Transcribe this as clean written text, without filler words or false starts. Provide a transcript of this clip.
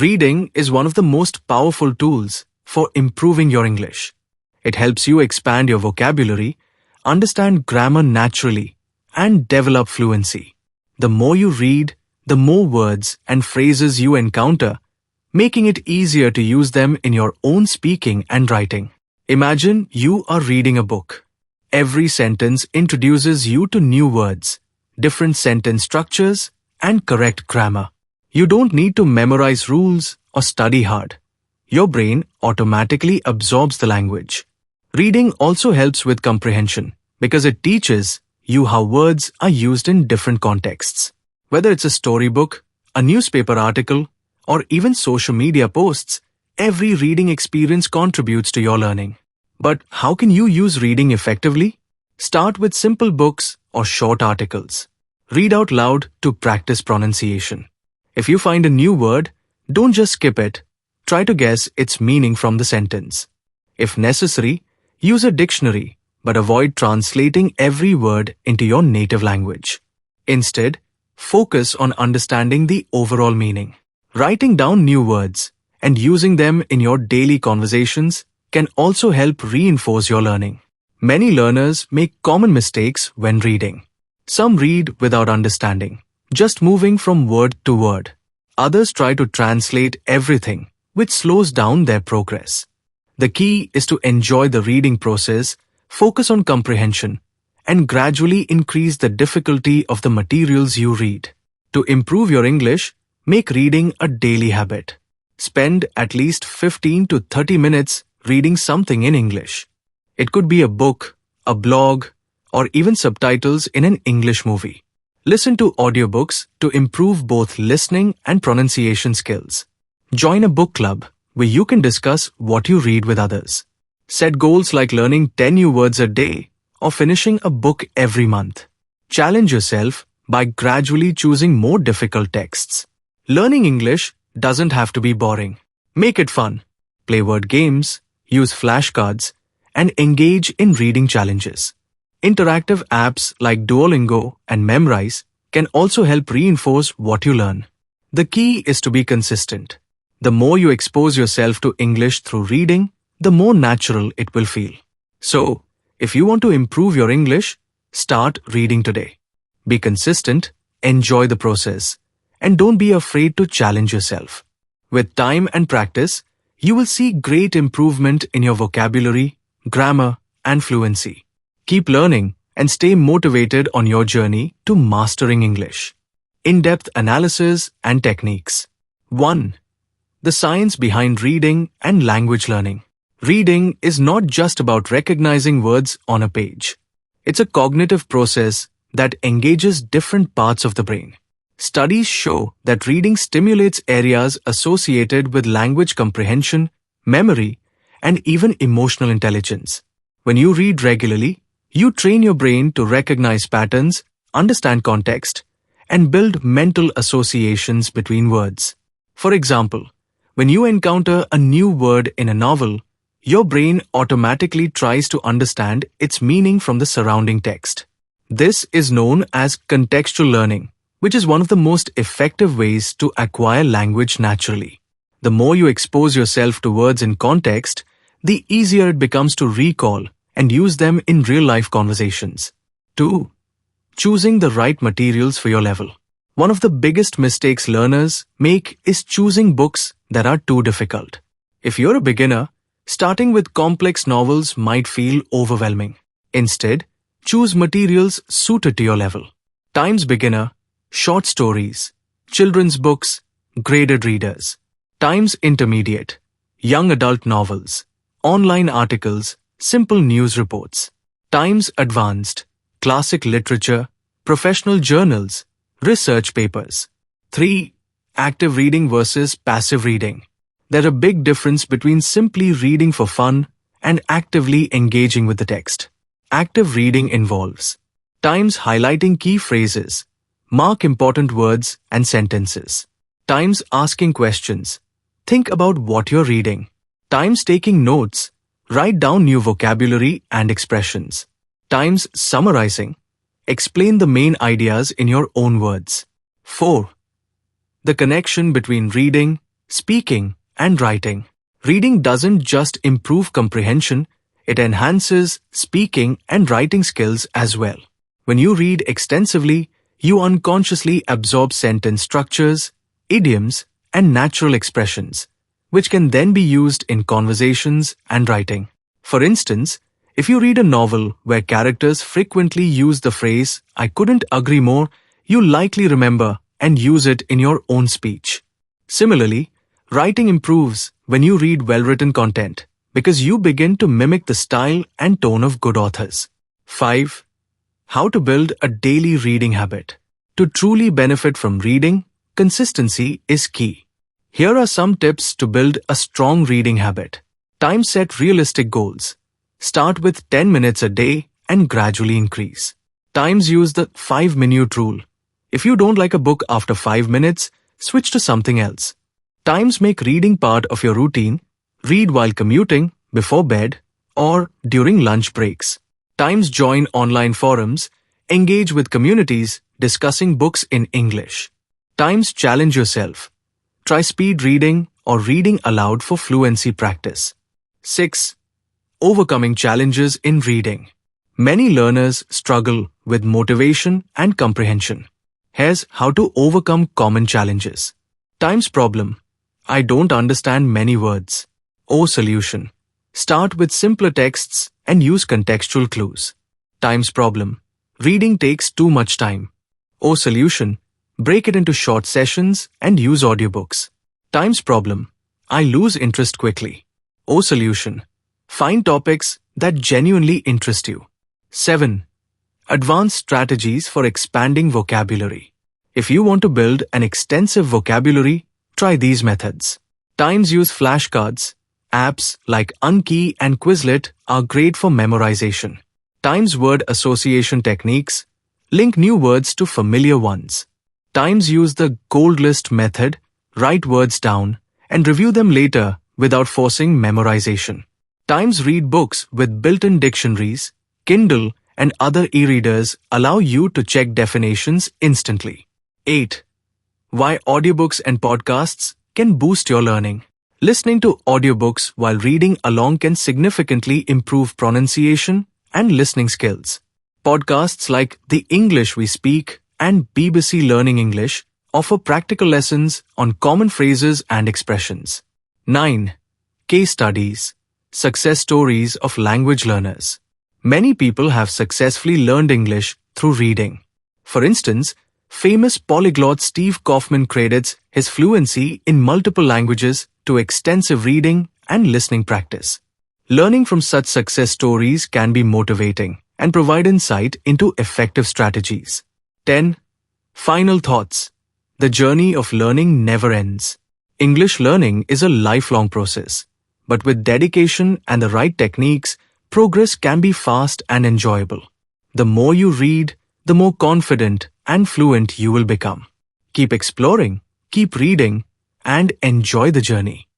Reading is one of the most powerful tools for improving your English. It helps you expand your vocabulary, understand grammar naturally, and develop fluency. The more you read, the more words and phrases you encounter, making it easier to use them in your own speaking and writing. Imagine you are reading a book. Every sentence introduces you to new words, different sentence structures, and correct grammar. You don't need to memorize rules or study hard. Your brain automatically absorbs the language. Reading also helps with comprehension because it teaches you how words are used in different contexts. Whether it's a storybook, a newspaper article, or even social media posts, every reading experience contributes to your learning. But how can you use reading effectively? Start with simple books or short articles. Read out loud to practice pronunciation. If you find a new word, don't just skip it. Try to guess its meaning from the sentence. If necessary, use a dictionary, but avoid translating every word into your native language. Instead, focus on understanding the overall meaning. Writing down new words and using them in your daily conversations can also help reinforce your learning. Many learners make common mistakes when reading. Some read without understanding, just moving from word to word. Others try to translate everything, which slows down their progress. The key is to enjoy the reading process, focus on comprehension, and gradually increase the difficulty of the materials you read. To improve your English, make reading a daily habit. Spend at least 15 to 30 minutes reading something in English. It could be a book, a blog, or even subtitles in an English movie. Listen to audiobooks to improve both listening and pronunciation skills. Join a book club where you can discuss what you read with others. Set goals like learning 10 new words a day or finishing a book every month. Challenge yourself by gradually choosing more difficult texts. Learning English doesn't have to be boring. Make it fun. Play word games, use flashcards, and engage in reading challenges. Interactive apps like Duolingo and Memrise can also help reinforce what you learn. The key is to be consistent. The more you expose yourself to English through reading, the more natural it will feel. So, if you want to improve your English, start reading today. Be consistent, enjoy the process, and don't be afraid to challenge yourself. With time and practice, you will see great improvement in your vocabulary, grammar, and fluency. Keep learning and stay motivated on your journey to mastering English. In-depth analysis and techniques. 1. The science behind reading and language learning. Reading is not just about recognizing words on a page. It's a cognitive process that engages different parts of the brain. Studies show that reading stimulates areas associated with language comprehension, memory, and even emotional intelligence. When you read regularly, you train your brain to recognize patterns, understand context, and build mental associations between words. For example, when you encounter a new word in a novel, your brain automatically tries to understand its meaning from the surrounding text. This is known as contextual learning, which is one of the most effective ways to acquire language naturally. The more you expose yourself to words in context, the easier it becomes to recall and use them in real-life conversations. 2. Choosing the right materials for your level. One of the biggest mistakes learners make is choosing books that are too difficult. If you're a beginner, starting with complex novels might feel overwhelming. Instead, choose materials suited to your level. Times Beginner, short stories, children's books, graded readers. Times Intermediate, young adult novels, online articles, simple news reports. Times Advanced, classic literature, professional journals, research papers. 3. Active reading versus passive reading. There's a big difference between simply reading for fun and actively engaging with the text. Active reading involves times highlighting key phrases, mark important words and sentences. Times asking questions. Think about what you're reading. Times taking notes. Write down new vocabulary and expressions. Times summarizing. Explain the main ideas in your own words. 4. The connection between reading, speaking, and writing. Reading doesn't just improve comprehension, it enhances speaking and writing skills as well. When you read extensively, you unconsciously absorb sentence structures, idioms, and natural expressions, which can then be used in conversations and writing. For instance, if you read a novel where characters frequently use the phrase, "I couldn't agree more," you likely remember and use it in your own speech. Similarly, writing improves when you read well-written content because you begin to mimic the style and tone of good authors. 5. How to build a daily reading habit. To truly benefit from reading, consistency is key. Here are some tips to build a strong reading habit. Time-set realistic goals. Start with 10 minutes a day and gradually increase. Times use the 5-minute rule. If you don't like a book after 5 minutes, switch to something else. Times make reading part of your routine. Read while commuting, before bed, or during lunch breaks. Times join online forums, engage with communities discussing books in English. Times challenge yourself. Try speed reading or reading aloud for fluency practice. 6. Overcoming challenges in reading. Many learners struggle with motivation and comprehension. Here's how to overcome common challenges. Times problem. I don't understand many words. O solution. Start with simpler texts and use contextual clues. Times problem. Reading takes too much time. O solution. Break it into short sessions and use audiobooks. Times problem. I lose interest quickly. O solution. Find topics that genuinely interest you. 7. Advanced strategies for expanding vocabulary. If you want to build an extensive vocabulary, try these methods. Times use flashcards. Apps like Anki and Quizlet are great for memorization. Times word association techniques. Link new words to familiar ones. Times use the gold list method. Write words down and review them later without forcing memorization. Times read books with built-in dictionaries. Kindle and other e-readers allow you to check definitions instantly. 8. Why audiobooks and podcasts can boost your learning. Listening to audiobooks while reading along can significantly improve pronunciation and listening skills. Podcasts like The English We Speak and BBC Learning English offer practical lessons on common phrases and expressions. 9. Case studies. Success stories of language learners. Many people have successfully learned English through reading. For instance, famous polyglot Steve Kaufman credits his fluency in multiple languages to extensive reading and listening practice. Learning from such success stories can be motivating and provide insight into effective strategies. 10. Final thoughts. The journey of learning never ends. English learning is a lifelong process, but with dedication and the right techniques, progress can be fast and enjoyable. The more you read, the more confident and fluent you will become. Keep exploring, keep reading, and enjoy the journey.